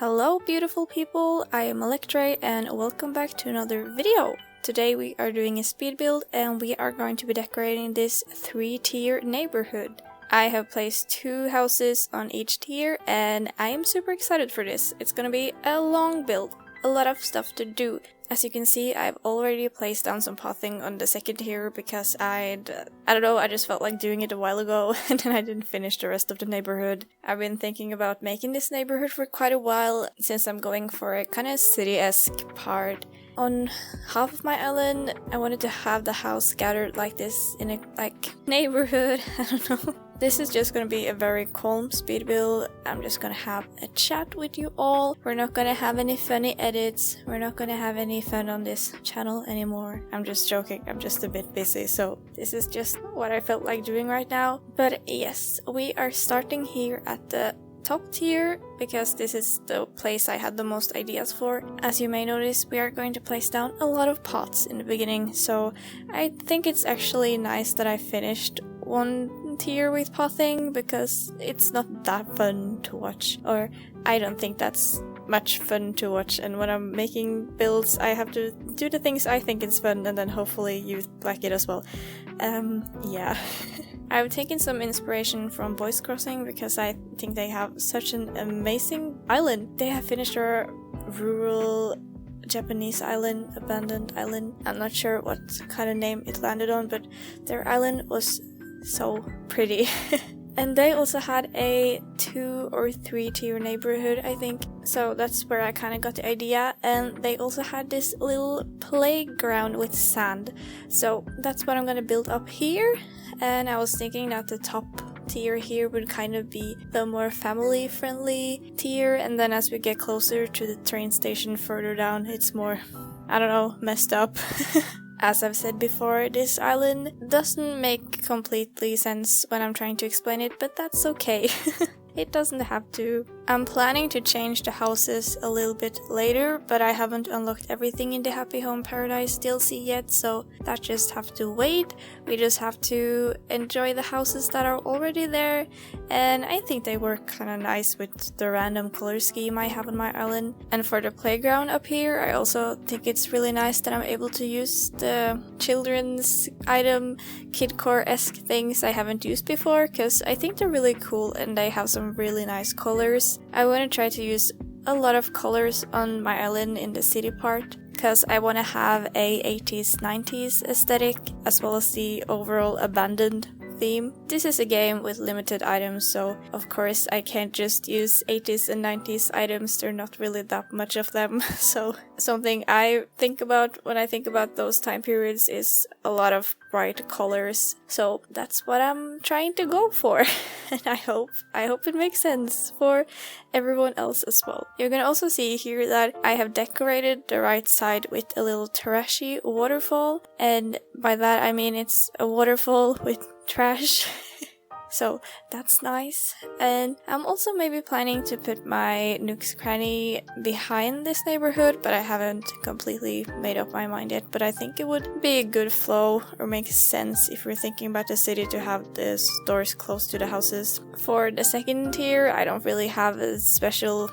Hello beautiful people, I am Electrey and welcome back to another video. Today we are doing a speed build and we are going to be decorating this 3-tier neighborhood. I have placed 2 houses on each tier and I am super excited for this. It's gonna be a long build, a lot of stuff to do. As you can see, I've already placed down some pathing on the 2nd tier because I don't know, I just felt like doing it a while ago and then I didn't finish the rest of the neighborhood. I've been thinking about making this neighborhood for quite a while since I'm going for a kind of city-esque part. On half of my island, I wanted to have the house scattered like this in a neighborhood, I don't know. This is just gonna be a very calm speed build. I'm just gonna have a chat with you all. We're not gonna have any funny edits. We're not gonna have any fun on this channel anymore. I'm just joking, I'm just a bit busy, so this is just what I felt like doing right now. But yes, we are starting here at the top tier because this is the place I had the most ideas for. As you may notice, we are going to place down a lot of pots in the beginning, so I think it's actually nice that I finished one tier with pathing because it's not that fun to watch, or I don't think that's much fun to watch, and when I'm making builds I have to do the things I think is fun and then hopefully you like it as well. Yeah. I've taken some inspiration from Voice Crossing because I think they have such an amazing island. They have finished a rural Japanese island, abandoned island. I'm not sure what kind of name it landed on, but their island was so pretty. And they also had a 2 or 3 tier neighborhood, I think. So that's where I kind of got the idea. And they also had this little playground with sand. So that's what I'm gonna build up here. And I was thinking that the top tier here would kind of be the more family friendly tier. And then as we get closer to the train station further down, it's more, I don't know, messed up. As I've said before, this island doesn't make completely sense when I'm trying to explain it, but that's okay. It doesn't have to. I'm planning to change the houses a little bit later, but I haven't unlocked everything in the Happy Home Paradise DLC yet, so that just have to wait. We just have to enjoy the houses that are already there, and I think they work kind of nice with the random color scheme I have on my island. And for the playground up here, I also think it's really nice that I'm able to use the children's item kidcore-esque things I haven't used before, because I think they're really cool and they have some really nice colors. I want to try to use a lot of colors on my island in the city part because I want to have a 80s 90s aesthetic as well as the overall abandoned theme. This is a game with limited items, so of course I can't just use 80s and 90s items, there are not really that much of them. So something I think about when I think about those time periods is a lot of bright colors. So that's what I'm trying to go for. And I hope it makes sense for everyone else as well. You're gonna also see here that I have decorated the right side with a little trashy waterfall, and by that I mean it's a waterfall with trash. So that's nice. And I'm also maybe planning to put my Nook's Cranny behind this neighborhood, but I haven't completely made up my mind yet. But I think it would be a good flow or make sense if we're thinking about the city to have the stores close to the houses. For the 2nd tier, I don't really have a special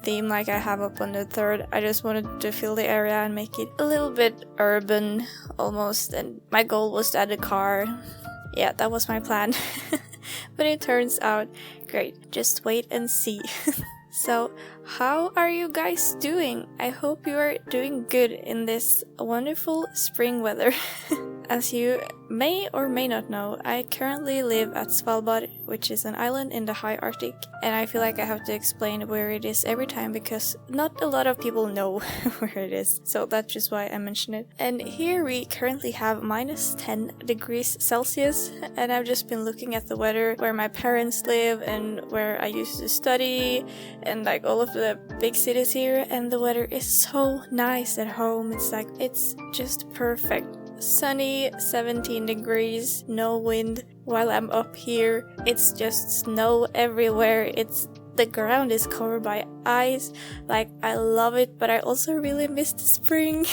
theme like I have up on the 3rd. I just wanted to fill the area and make it a little bit urban almost, and my goal was to add a car. Yeah, that was my plan. But it turns out great. Just wait and see. So, how are you guys doing? I hope you are doing good in this wonderful spring weather. As you may or may not know, I currently live at Svalbard, which is an island in the high Arctic, and I feel like I have to explain where it is every time because not a lot of people know where it is, so that's just why I mention it. And here we currently have minus 10 degrees Celsius, and I've just been looking at the weather where my parents live and where I used to study, and like all of the big cities here, and the weather is so nice at home. It's just perfect. Sunny, 17 degrees, no wind. While I'm up here, it's just snow everywhere. the ground is covered by ice. Like, I love it, but I also really miss the spring.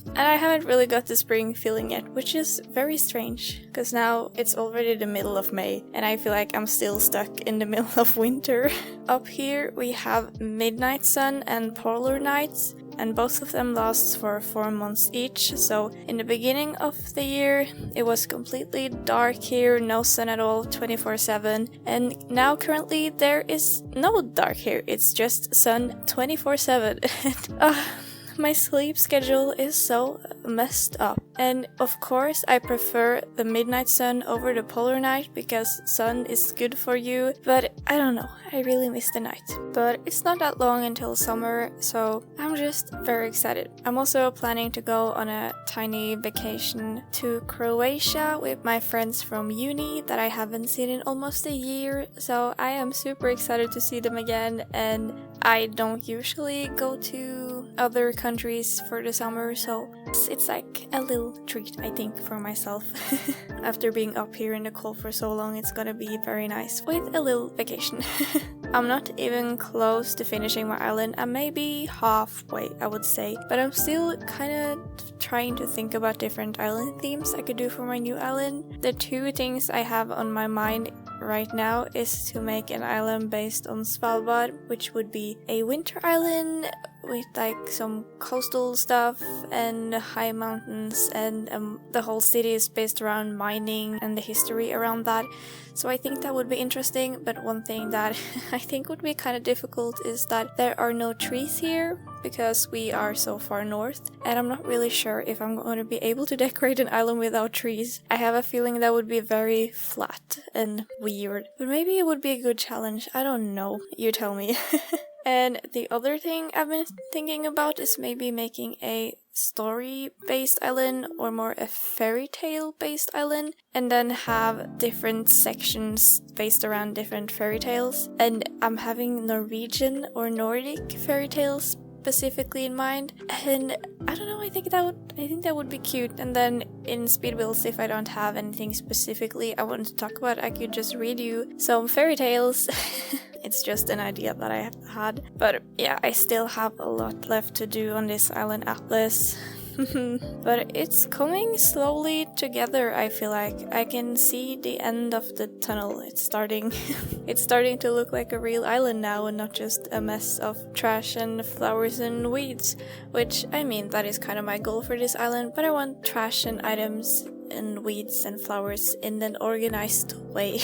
And I haven't really got the spring feeling yet, which is very strange, because now it's already the middle of May, and I feel like I'm still stuck in the middle of winter. Up here we have midnight sun and polar nights, and both of them last for 4 months each. So in the beginning of the year it was completely dark here, no sun at all, 24/7, and now currently there is no dark here, it's just sun 24/7. My sleep schedule is so messed up. And of course I prefer the midnight sun over the polar night because sun is good for you, but I don't know, I really miss the night. But it's not that long until summer, so I'm just very excited. I'm also planning to go on a tiny vacation to Croatia with my friends from uni that I haven't seen in almost a year, so I am super excited to see them again. And I don't usually go to other countries for the summer, so it's like a little treat, I think, for myself. After being up here in the cold for so long, it's gonna be very nice with a little vacation. I'm not even close to finishing my island. I'm maybe halfway, I would say, but I'm still kind of trying to think about different island themes I could do for my new island. The two things I have on my mind right now is to make an island based on Svalbard, which would be a winter island with like some coastal stuff and high mountains, and the whole city is based around mining and the history around that. So I think that would be interesting, but one thing that I think would be kind of difficult is that there are no trees here because we are so far north, and I'm not really sure if I'm going to be able to decorate an island without trees. I have a feeling that would be very flat and weird, but maybe it would be a good challenge. I don't know, you tell me. And the other thing I've been thinking about is maybe making a story-based island, or more a fairy tale-based island, and then have different sections based around different fairy tales. And I'm having Norwegian or Nordic fairy tales specifically in mind, and I don't know, I think that would be cute. And then in speed builds, if I don't have anything specifically I want to talk about, I could just read you some fairy tales. It's just an idea that I had, but yeah, I still have a lot left to do on this island atlas. But it's coming slowly together, I feel like. I can see the end of the tunnel. It's starting it's starting to look like a real island now, and not just a mess of trash and flowers and weeds, which, I mean, that is kind of my goal for this island, but I want trash and items and weeds and flowers in an organized way.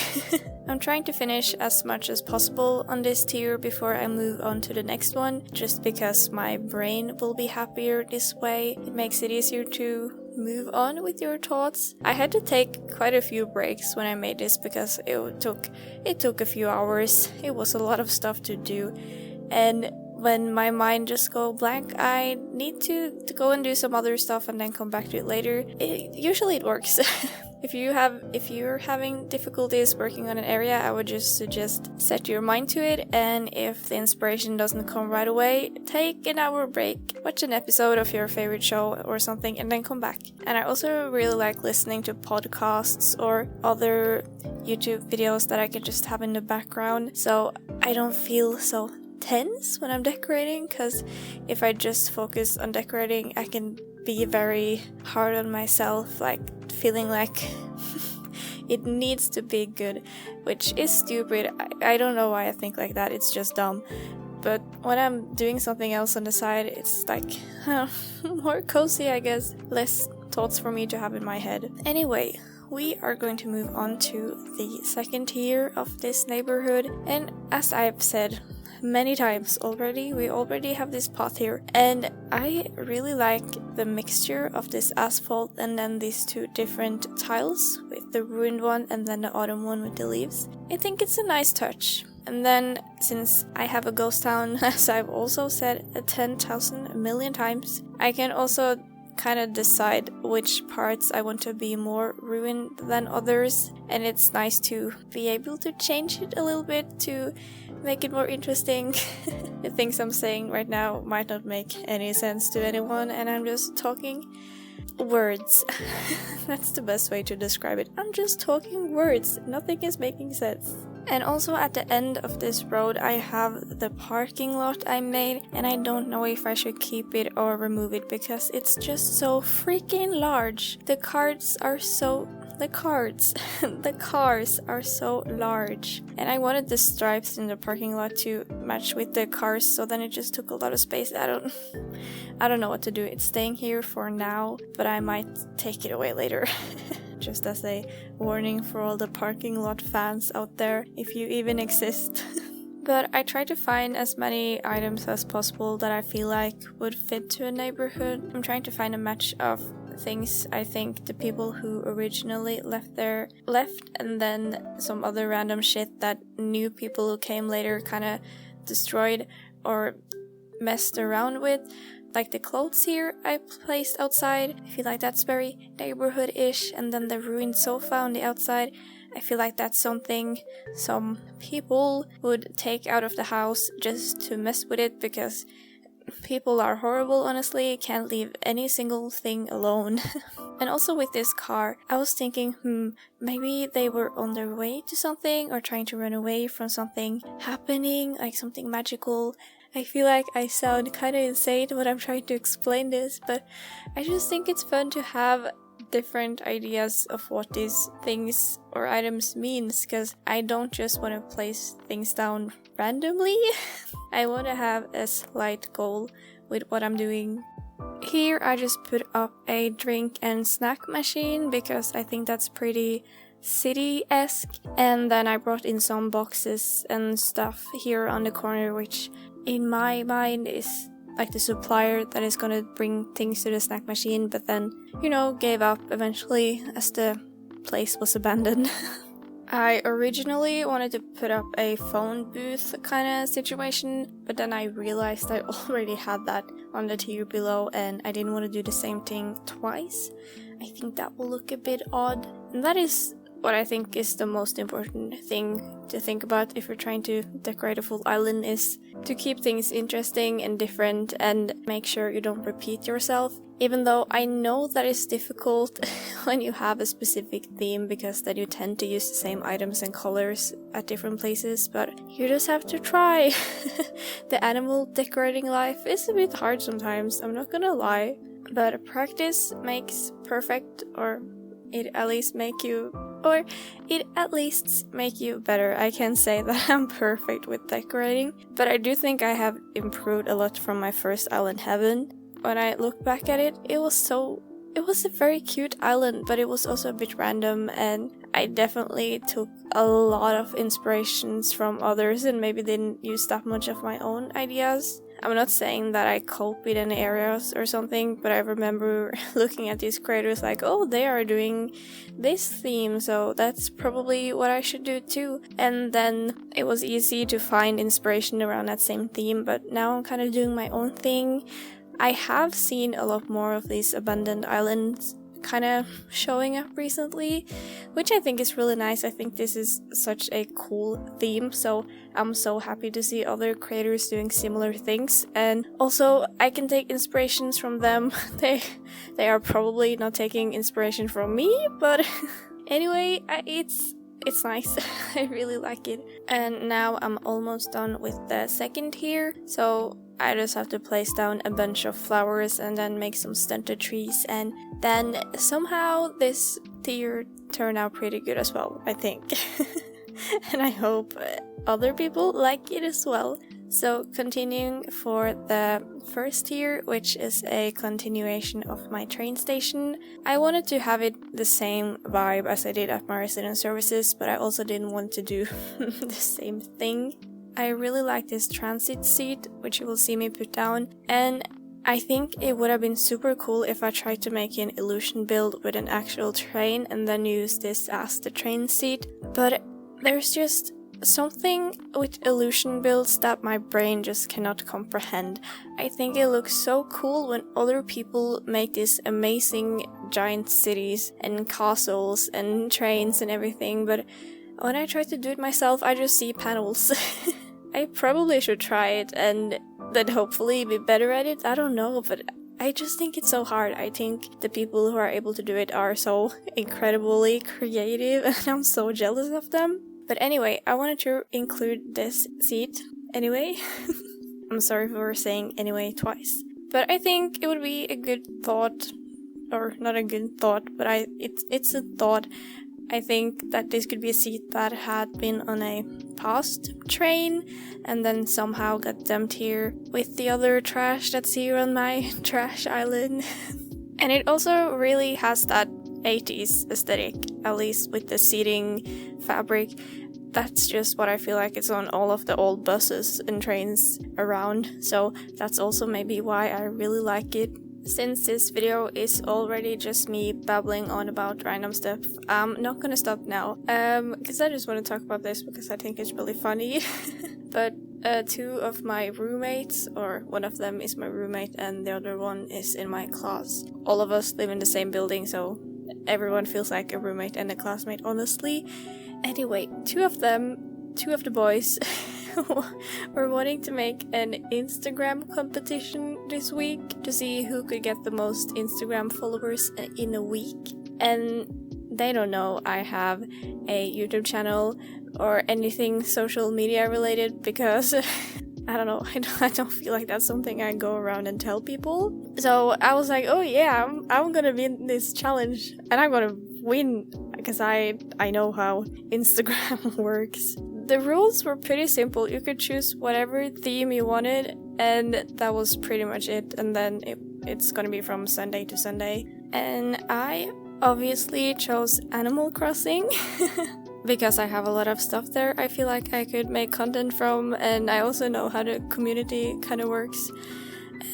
I'm trying to finish as much as possible on this tier before I move on to the next one, just because my brain will be happier this way. It makes it easier to move on with your thoughts. I had to take quite a few breaks when I made this because it took a few hours. It was a lot of stuff to do, and when my mind just go blank, I need to go and do some other stuff and then come back to it later. Usually it works. If you're having difficulties working on an area, I would just suggest set your mind to it, and if the inspiration doesn't come right away, take an hour break, watch an episode of your favorite show or something, and then come back. And I also really like listening to podcasts or other YouTube videos that I can just have in the background, so I don't feel so tense when I'm decorating, because if I just focus on decorating, I can be very hard on myself, like feeling like it needs to be good, which is stupid. I don't know why I think like that, it's just dumb. But when I'm doing something else on the side, it's like more cozy, I guess. Less thoughts for me to have in my head. Anyway, we are going to move on to the second tier of this neighborhood, and as I've said many times already, we already have this path here, and I really like the mixture of this asphalt and then these two different tiles, with the ruined one and then the autumn one with the leaves. I think it's a nice touch. And then, since I have a ghost town, as I've also said 10,000 million times, I can also kind of decide which parts I want to be more ruined than others, and it's nice to be able to change it a little bit to make it more interesting. The things I'm saying right now might not make any sense to anyone, and I'm just talking words. That's the best way to describe it. I'm just talking words. Nothing is making sense. And also at the end of this road I have the parking lot I made, and I don't know if I should keep it or remove it because it's just so freaking large. The cars are so large, and I wanted the stripes in the parking lot to match with the cars, so then it just took a lot of space. I don't know what to do. It's staying here for now, but I might take it away later. Just as a warning for all the parking lot fans out there, if you even exist. But I try to find as many items as possible that I feel like would fit to a neighborhood. I'm trying to find a match of things I think the people who originally left, and then some other random shit that new people who came later kind of destroyed or messed around with. Like the clothes here I placed outside, I feel like that's very neighborhood-ish, and then the ruined sofa on the outside, I feel like that's something some people would take out of the house just to mess with it, because people are horrible, honestly, can't leave any single thing alone. And also with this car, I was thinking, maybe they were on their way to something or trying to run away from something happening, like something magical. I feel like I sound kind of insane when I'm trying to explain this, but I just think it's fun to have different ideas of what these things or items means, because I don't just want to place things down randomly. I want to have a slight goal with what I'm doing. Here I just put up a drink and snack machine because I think that's pretty city-esque, and then I brought in some boxes and stuff here on the corner, which in my mind is like the supplier that is gonna bring things to the snack machine, but then, gave up eventually as the place was abandoned. I originally wanted to put up a phone booth kind of situation, but then I realized I already had that on the tier below and I didn't want to do the same thing twice. I think that will look a bit odd, and that is what I think is the most important thing to think about if you're trying to decorate a full island, is to keep things interesting and different and make sure you don't repeat yourself. Even though I know that is difficult when you have a specific theme, because then you tend to use the same items and colors at different places, but you just have to try. The animal decorating life is a bit hard sometimes, I'm not gonna lie, but practice makes perfect, or it at least make you better. I can't say that I'm perfect with decorating, but I do think I have improved a lot from my first island, Heaven. When I look back at it, it was a very cute island, but it was also a bit random, and I definitely took a lot of inspirations from others and maybe didn't use that much of my own ideas. I'm not saying that I copied any areas or something, but I remember looking at these creators like, oh, they are doing this theme, so that's probably what I should do too. And then it was easy to find inspiration around that same theme, but now I'm kind of doing my own thing. I have seen a lot more of these abandoned islands kind of showing up recently, which I think is really nice. I think this is such a cool theme, so I'm so happy to see other creators doing similar things, and also I can take inspirations from them. They are probably not taking inspiration from me, but anyway, it's nice. I really like it. And now I'm almost done with the second tier, so I just have to place down a bunch of flowers and then make some stunted trees, and then somehow this tier turned out pretty good as well, I think. And I hope other people like it as well. So continuing for the first tier, which is a continuation of my train station. I wanted to have it the same vibe as I did at my resident services, but I also didn't want to do the same thing. I really like this transit seat, which you will see me put down, and I think it would have been super cool if I tried to make an illusion build with an actual train and then use this as the train seat, but there's just something with illusion builds that my brain just cannot comprehend. I think it looks so cool when other people make these amazing giant cities and castles and trains and everything, but when I try to do it myself, I just see panels. I probably should try it and then hopefully be better at it. I don't know, but I just think it's so hard. I think the people who are able to do it are so incredibly creative, and I'm so jealous of them. But anyway, I wanted to include this seat anyway. I'm sorry for saying anyway twice. But I think it would be a good thought, or not a good thought, but it's a thought. I think that this could be a seat that had been on a past train and then somehow got dumped here with the other trash that's here on my trash island. And it also really has that 80s aesthetic, at least with the seating fabric. That's just what I feel like it's on all of the old buses and trains around, so that's also maybe why I really like it. Since this video is already just me babbling on about random stuff, I'm not gonna stop now, because I just want to talk about this because I think it's really funny. But two of my roommates, or one of them is my roommate and the other one is in my class. All of us live in the same building, so everyone feels like a roommate and a classmate, honestly. Anyway, two of the boys were wanting to make an Instagram competition this week to see who could get the most Instagram followers in a week. And they don't know I have a YouTube channel or anything social media related because I don't know, I don't feel like that's something I go around and tell people. So I was like, oh yeah, I'm gonna win this challenge and I'm gonna win because I know how Instagram works. The rules were pretty simple. You could choose whatever theme you wanted and that was pretty much it. And then it's gonna be from Sunday to Sunday. And I obviously chose Animal Crossing because I have a lot of stuff there I feel like I could make content from, and I also know how the community kind of works.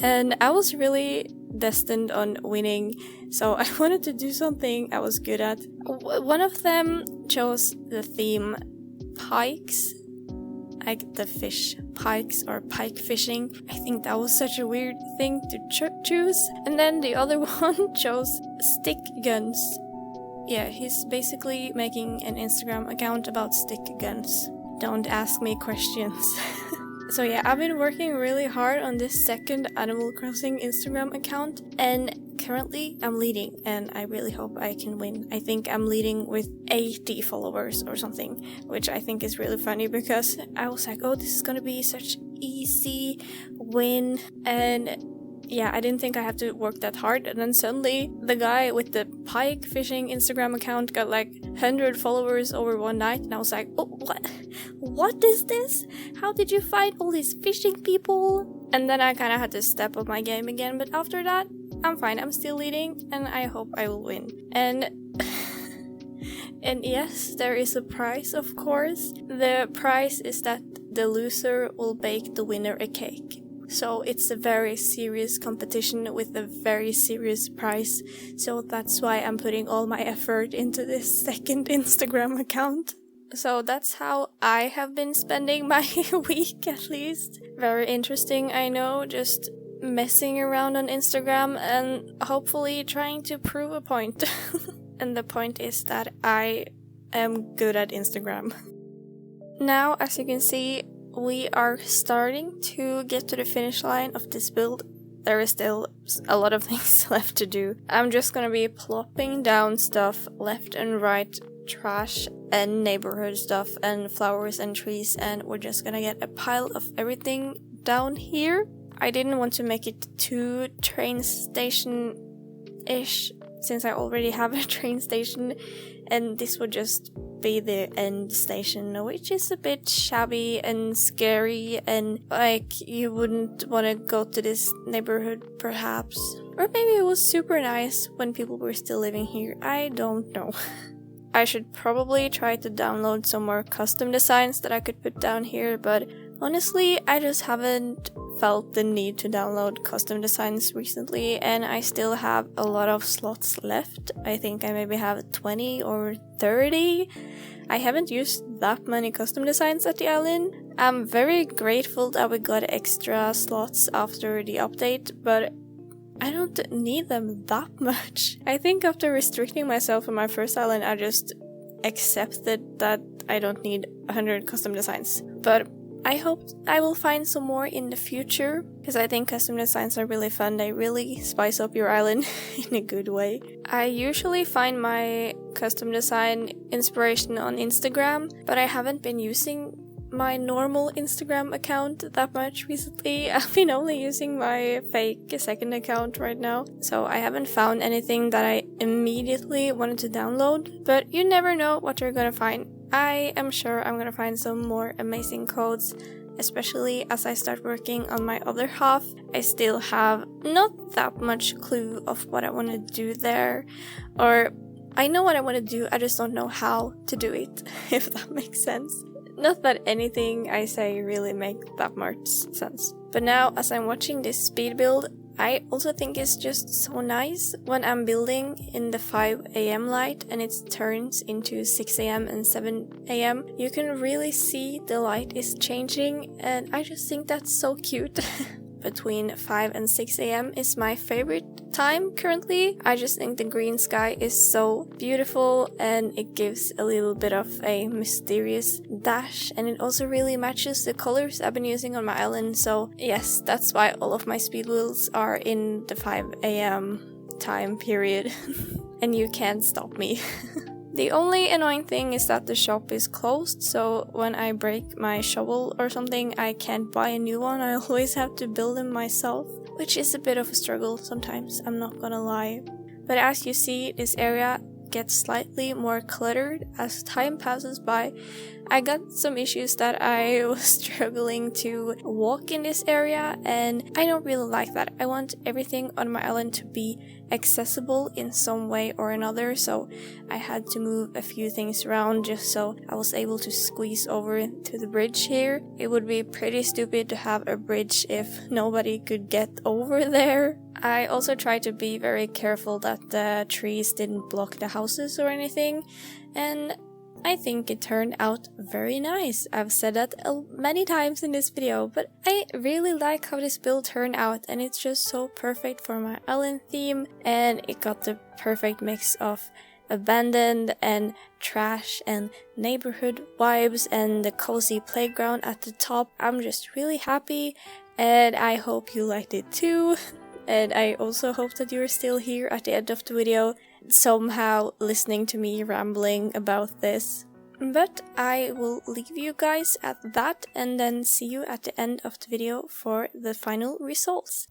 And I was really destined on winning, so I wanted to do something I was good at. One of them chose the theme pikes, like the fish pikes or pike fishing. I think that was such a weird thing to choose. And then the other one chose stick guns. Yeah, he's basically making an Instagram account about stick guns. Don't ask me questions. So yeah, I've been working really hard on this second Animal Crossing Instagram account, and currently I'm leading, and I really hope I can win. I think I'm leading with 80 followers or something, which I think is really funny because I was like, oh, this is gonna be such easy win, and yeah, I didn't think I had to work that hard, and then suddenly the guy with the pike fishing Instagram account got like 100 followers over one night, and I was like, oh, what is this? How did you find all these fishing people? And then I kind of had to step up my game again, but after that, I'm fine. I'm still leading, and I hope I will win. And yes, there is a prize, of course. The prize is that the loser will bake the winner a cake. So it's a very serious competition with a very serious prize. So that's why I'm putting all my effort into this second Instagram account. So that's how I have been spending my week, at least. Very interesting, I know, just messing around on Instagram and hopefully trying to prove a point. And the point is that I am good at Instagram. Now, as you can see, we are starting to get to the finish line of this build. There is still a lot of things left to do. I'm just gonna be plopping down stuff left and right, trash and neighborhood stuff and flowers and trees, and we're just gonna get a pile of everything down here. I didn't want to make it too train station-ish since I already have a train station, and this would just be the end station, which is a bit shabby and scary, and like you wouldn't want to go to this neighborhood perhaps. Or maybe it was super nice when people were still living here, I don't know. I should probably try to download some more custom designs that I could put down here, but honestly, I just haven't felt the need to download custom designs recently, and I still have a lot of slots left. I think I maybe have 20 or 30. I haven't used that many custom designs at the island. I'm very grateful that we got extra slots after the update, but I don't need them that much. I think after restricting myself on my first island, I just accepted that I don't need 100 custom designs. But I hope I will find some more in the future, because I think custom designs are really fun. They really spice up your island in a good way. I usually find my custom design inspiration on Instagram, but I haven't been using my normal Instagram account that much recently. I've been only using my fake second account right now, so I haven't found anything that I immediately wanted to download, but you never know what you're gonna find. I am sure I'm gonna find some more amazing codes, especially as I start working on my other half. I still have not that much clue of what I want to do there, or I know what I want to do, I just don't know how to do it, if that makes sense. Not that anything I say really makes that much sense. But now, as I'm watching this speed build, I also think it's just so nice when I'm building in the 5 AM light and it turns into 6 AM and 7 AM. You can really see the light is changing, and I just think that's so cute. Between 5 and 6 AM is my favorite time currently. I just think the green sky is so beautiful and it gives a little bit of a mysterious dash, and it also really matches the colors I've been using on my island. So yes, that's why all of my speed builds are in the 5 AM time period. And you can't stop me. The only annoying thing is that the shop is closed, so when I break my shovel or something, I can't buy a new one. I always have to build them myself, which is a bit of a struggle sometimes, I'm not gonna lie. But as you see, this area gets slightly more cluttered as time passes by. I got some issues that I was struggling to walk in this area, and I don't really like that. I want everything on my island to be accessible in some way or another, so I had to move a few things around just so I was able to squeeze over to the bridge here. It would be pretty stupid to have a bridge if nobody could get over there. I also tried to be very careful that the trees didn't block the houses or anything, and I think it turned out very nice. I've said that many times in this video, but I really like how this build turned out, and it's just so perfect for my island theme, and it got the perfect mix of abandoned and trash and neighborhood vibes and the cozy playground at the top. I'm just really happy, and I hope you liked it too. And I also hope that you're still here at the end of the video, somehow listening to me rambling about this. But I will leave you guys at that and then see you at the end of the video for the final results.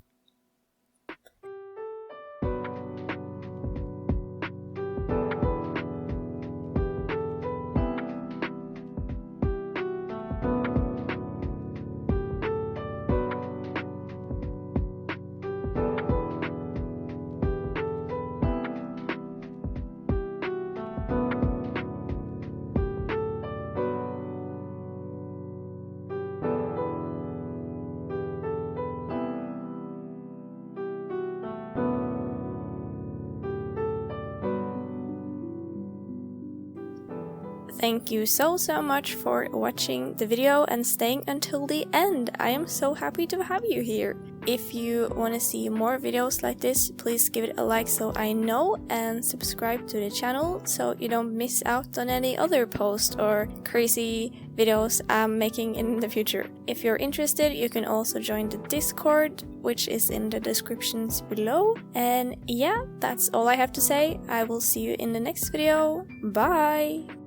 Thank you so much for watching the video and staying until the end. I am so happy to have you here. If you want to see more videos like this, please give it a like so I know, and subscribe to the channel so you don't miss out on any other posts or crazy videos I'm making in the future. If you're interested, you can also join the Discord, which is in the descriptions below. And yeah, that's all I have to say. I will see you in the next video. Bye!